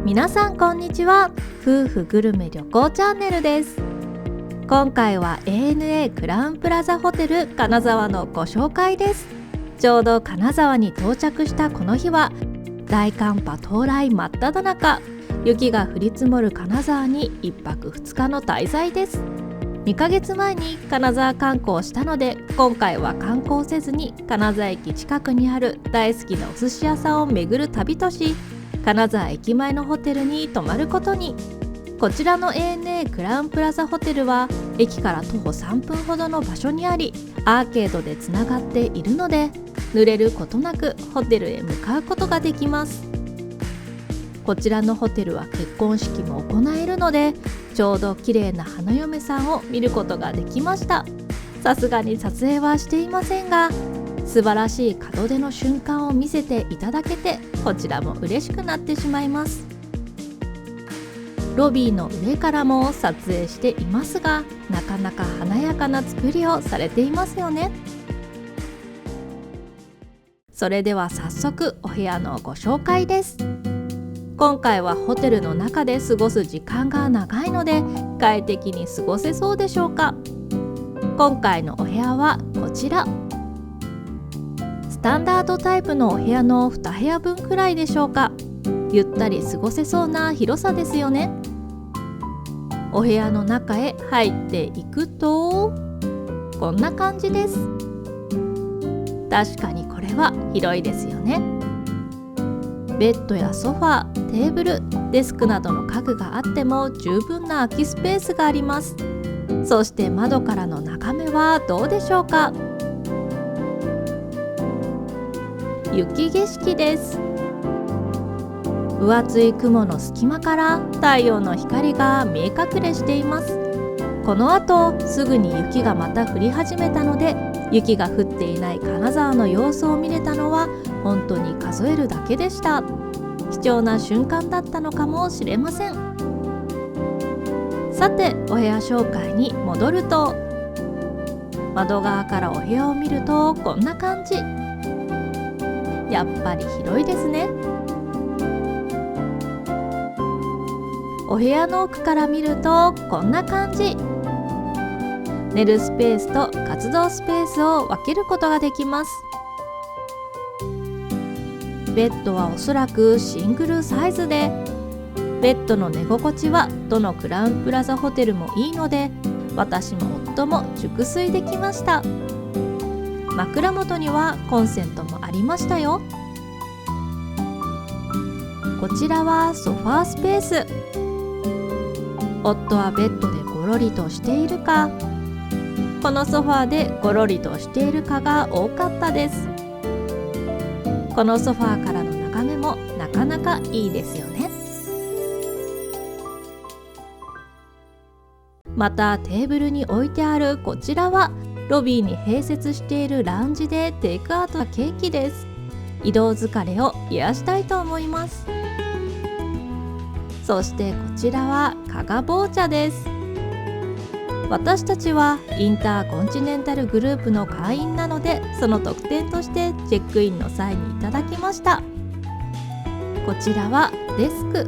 皆さんこんにちは。夫婦グルメ旅行チャンネルです。今回は ANA クラウンプラザホテル金沢のご紹介です。ちょうど金沢に到着したこの日は大寒波到来真っ只中、雪が降り積もる金沢に1泊2日の滞在です。2ヶ月前に金沢観光したので、今回は観光せずに金沢駅近くにある大好きなお寿司屋さんを巡る旅とし、金沢駅前のホテルに泊まることに。こちらの ANA クラウンプラザホテルは駅から徒歩3分ほどの場所にあり、アーケードでつながっているので濡れることなくホテルへ向かうことができます。こちらのホテルは結婚式も行えるので、ちょうど綺麗な花嫁さんを見ることができました。さすがに撮影はしていませんが、素晴らしい門出の瞬間を見せていただけて、こちらも嬉しくなってしまいます。ロビーの上からも撮影していますが、なかなか華やかな作りをされていますよね。それでは早速お部屋のご紹介です。今回はホテルの中で過ごす時間が長いので快適に過ごせそうでしょうか。今回のお部屋はこちら。スタンダードタイプのお部屋の2部屋分くらいでしょうか。ゆったり過ごせそうな広さですよね。お部屋の中へ入っていくとこんな感じです。確かにこれは広いですよね。ベッドやソファー、テーブル、デスクなどの家具があっても十分な空きスペースがあります。そして窓からの眺めはどうでしょうか。雪景色です。分厚い雲の隙間から太陽の光が見え隠れしています。この後すぐに雪がまた降り始めたので、雪が降っていない金沢の様子を見れたのは本当に数えるだけでした。貴重な瞬間だったのかもしれません。さてお部屋紹介に戻ると、窓側からお部屋を見るとこんな感じ。やっぱり広いですね。お部屋の奥から見るとこんな感じ。寝るスペースと活動スペースを分けることができます。ベッドはおそらくシングルサイズで、ベッドの寝心地はどのクラウンプラザホテルもいいので、私も夫も熟睡できました。枕元にはコンセントもありましたよ。こちらはソファースペース。夫はベッドでゴロリとしているか、このソファーでゴロリとしているかが多かったです。このソファーからの眺めもなかなかいいですよね。またテーブルに置いてあるこちらはロビーに併設しているラウンジでテイクアウトケーキです。移動疲れを癒したいと思います。そしてこちらは加賀棒茶です。私たちはインターコンチネンタルグループの会員なので、その特典としてチェックインの際にいただきました。こちらはデスク。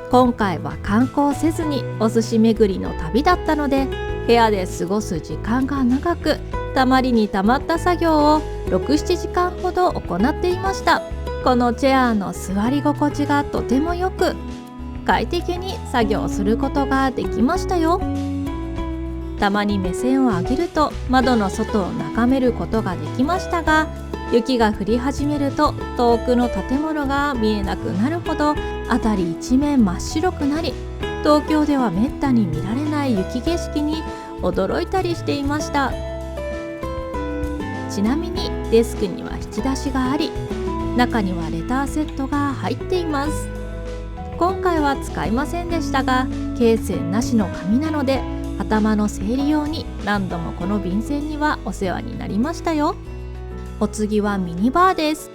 今回は観光せずにお寿司巡りの旅だったので、部屋で過ごす時間が長く、たまりにたまった作業を6、7時間ほど行っていました。このチェアの座り心地がとてもよく、快適に作業することができましたよ。たまに目線を上げると窓の外を眺めることができましたが、雪が降り始めると遠くの建物が見えなくなるほど辺り一面真っ白くなり、東京ではめったに見られない雪景色に驚いたりしていました。ちなみにデスクには引き出しがあり、中にはレターセットが入っています。今回は使いませんでしたが、罫線なしの紙なので頭の整理用に何度もこの便箋にはお世話になりましたよ。お次はミニバーです。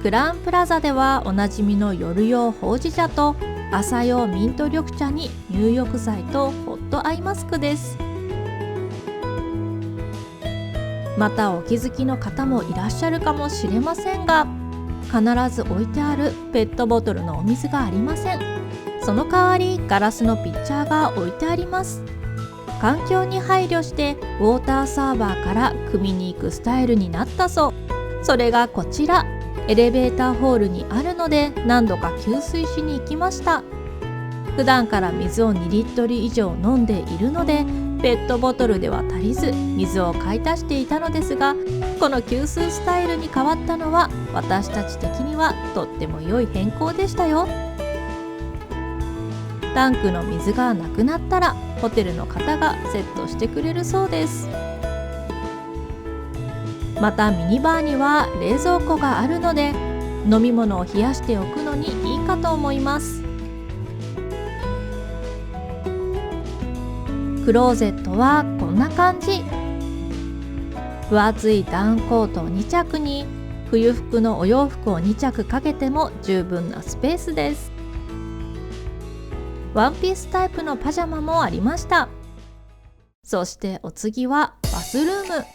クラウンプラザではおなじみの夜用ほうじ茶と朝用ミント緑茶に入浴剤とホットアイマスクです。またお気づきの方もいらっしゃるかもしれませんが、必ず置いてあるペットボトルのお水がありません。その代わりガラスのピッチャーが置いてあります。環境に配慮してウォーターサーバーから汲みに行くスタイルになったそう。それがこちら、エレベーターホールにあるので何度か給水しに行きました。普段から水を2リットル以上飲んでいるのでペットボトルでは足りず水を買い足していたのですが、この給水スタイルに変わったのは私たち的にはとっても良い変更でしたよ。タンクの水がなくなったらホテルの方がセットしてくれるそうです。またミニバーには冷蔵庫があるので飲み物を冷やしておくのにいいかと思います。クローゼットはこんな感じ。分厚いダウンコートを2着に冬服のお洋服を2着かけても十分なスペースです。ワンピースタイプのパジャマもありました。そしてお次はバスルーム。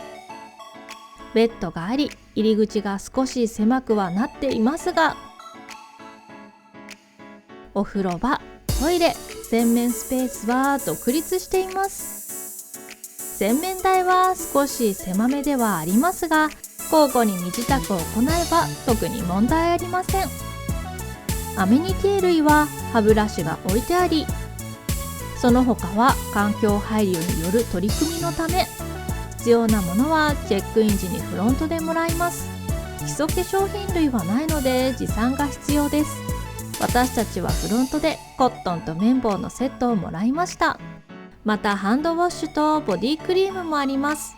ベッドがあり入り口が少し狭くはなっていますが、お風呂場、トイレ、洗面スペースは独立しています。洗面台は少し狭めではありますが、交互に身支度を行えば特に問題ありません。アメニティ類は歯ブラシが置いてあり、その他は環境配慮による取り組みのため、必要なものはチェックイン時にフロントでもらいます。基礎化粧品類はないので持参が必要です。私たちはフロントでコットンと綿棒のセットをもらいました。またハンドウォッシュとボディクリームもあります。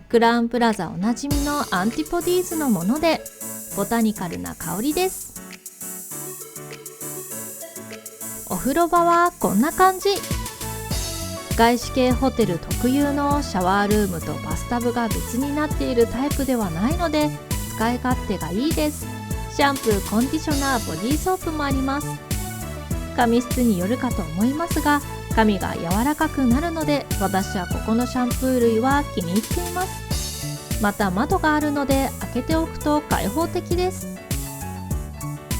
クラウンプラザおなじみのアンティポディーズのものでボタニカルな香りです。お風呂場はこんな感じ。外資系ホテル特有のシャワールームとバスタブが別になっているタイプではないので使い勝手がいいです。シャンプー、コンディショナー、ボディーソープもあります。髪質によるかと思いますが、髪が柔らかくなるので私はここのシャンプー類は気に入っています。また窓があるので開けておくと開放的です。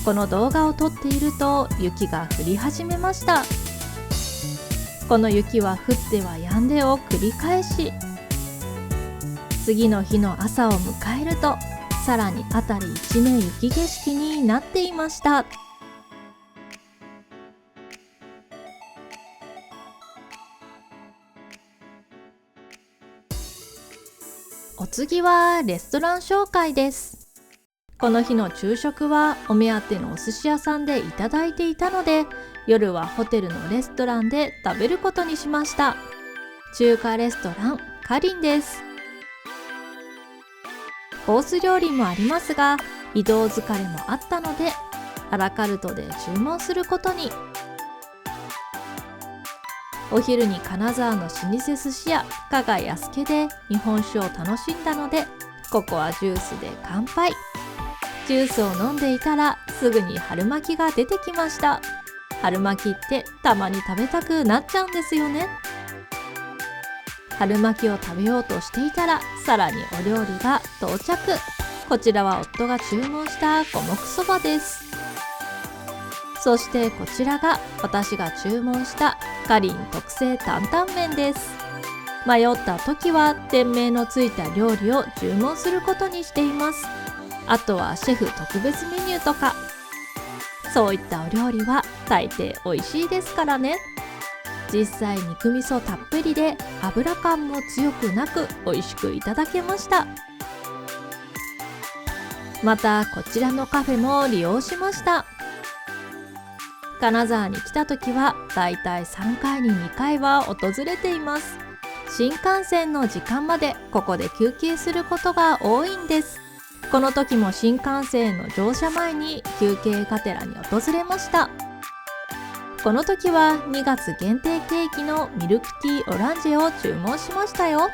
この動画を撮っていると雪が降り始めました。この雪は降っては止んでを繰り返し、次の日の朝を迎えるとさらに辺り一面雪景色になっていました。お次はレストラン紹介です。この日の昼食はお目当てのお寿司屋さんでいただいていたので、夜はホテルのレストランで食べることにしました。中華レストランカリンです。コース料理もありますが、移動疲れもあったのでアラカルトで注文することに。お昼に金沢の老舗寿司屋加賀安家で日本酒を楽しんだので、ココアジュースで乾杯。ジュースを飲んでいたらすぐに春巻きが出てきました。春巻きってたまに食べたくなっちゃうんですよね。春巻きを食べようとしていたらさらにお料理が到着。こちらは夫が注文した五目そばです。そしてこちらが私が注文したカリン特製担々麺です。迷った時は店名のついた料理を注文することにしています。あとはシェフ特別メニューとか、そういったお料理は大抵美味しいですからね。実際肉味噌たっぷりで油感も強くなく美味しくいただけました。またこちらのカフェも利用しました。金沢に来た時はだいたい3回に2回は訪れています。新幹線の時間までここで休憩することが多いんです。この時も新幹線の乗車前に休憩がてらに訪れました。この時は2月限定ケーキのミルクティーオランジェを注文しましたよ。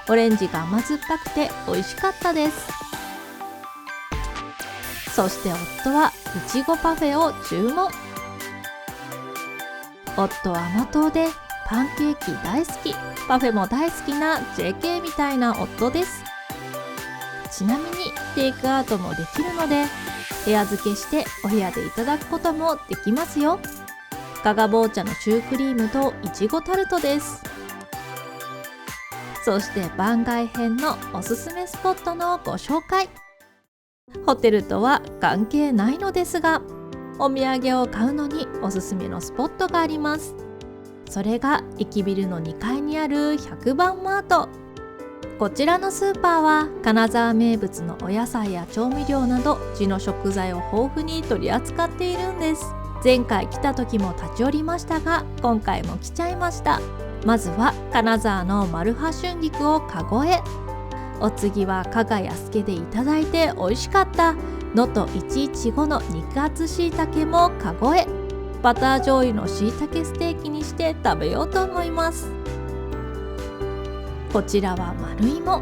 オレンジが甘酸っぱくて美味しかったです。そして夫はいちごパフェを注文。夫は甘党でパンケーキ大好き、パフェも大好きな JK みたいな夫です。ちなみにテイクアウトもできるので、部屋付けしてお部屋でいただくこともできますよ。加賀棒茶のシュークリームといちごタルトです。そして番外編のおすすめスポットのご紹介。ホテルとは関係ないのですが、お土産を買うのにおすすめのスポットがあります。それが駅ビルの2階にある100番マート。こちらのスーパーは金沢名物のお野菜や調味料など地の食材を豊富に取り扱っているんです。前回来た時も立ち寄りましたが、今回も来ちゃいました。まずは金沢のマルハ春菊をカゴへ。お次は加賀屋助でいただいて美味しかった能登115の肉厚しいたけもカゴへ。バター醤油のしいたけステーキにして食べようと思います。こちらは丸芋。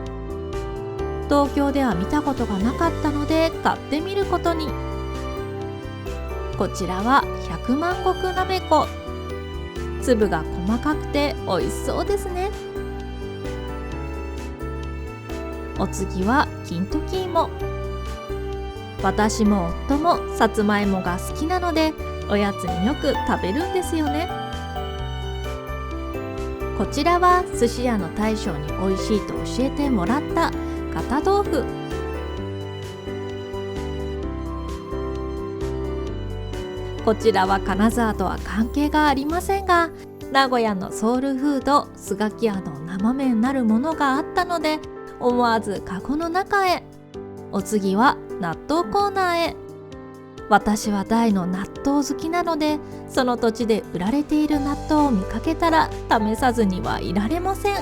東京では見たことがなかったので買ってみることに。こちらは百万石なめこ。粒が細かくて美味しそうですね。お次は金時芋。私も夫もさつまいもが好きなのでおやつによく食べるんですよね。こちらは寿司屋の大将に美味しいと教えてもらった片豆腐。こちらは金沢とは関係がありませんが、名古屋のソウルフードスガキ屋の生麺なるものがあったので思わずカゴの中へ。お次は納豆コーナーへ。私は大の納豆好きなので、その土地で売られている納豆を見かけたら試さずにはいられません。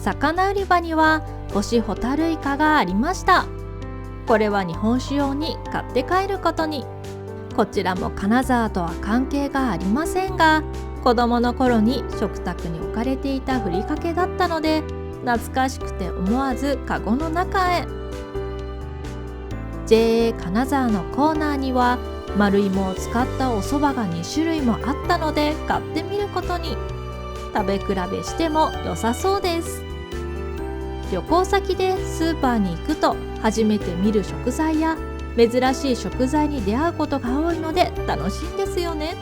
魚売り場には干しホタルイカがありました。これは日本酒用に買って帰ることに。こちらも金沢とは関係がありませんが、子供の頃に食卓に置かれていたふりかけだったので懐かしくて思わずカゴの中へ。JA 金沢のコーナーには丸芋を使ったお蕎麦が2種類もあったので買ってみることに。食べ比べしても良さそうです。旅行先でスーパーに行くと初めて見る食材や珍しい食材に出会うことが多いので楽しいんですよね。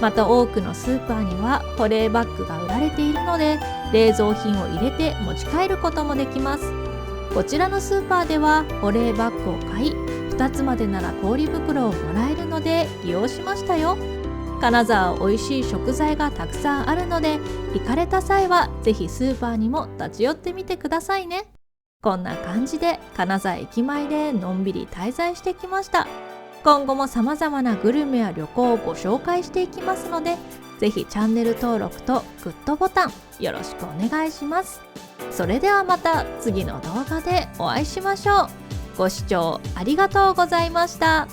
また多くのスーパーには保冷バッグが売られているので冷蔵品を入れて持ち帰ることもできます。こちらのスーパーでは保冷バッグを買い、2つまでなら氷袋をもらえるので利用しましたよ。金沢は美味しい食材がたくさんあるので、行かれた際はぜひスーパーにも立ち寄ってみてくださいね。こんな感じで金沢駅前でのんびり滞在してきました。今後も様々なグルメや旅行をご紹介していきますので、ぜひチャンネル登録とグッドボタンよろしくお願いします。それではまた次の動画でお会いしましょう。ご視聴ありがとうございました。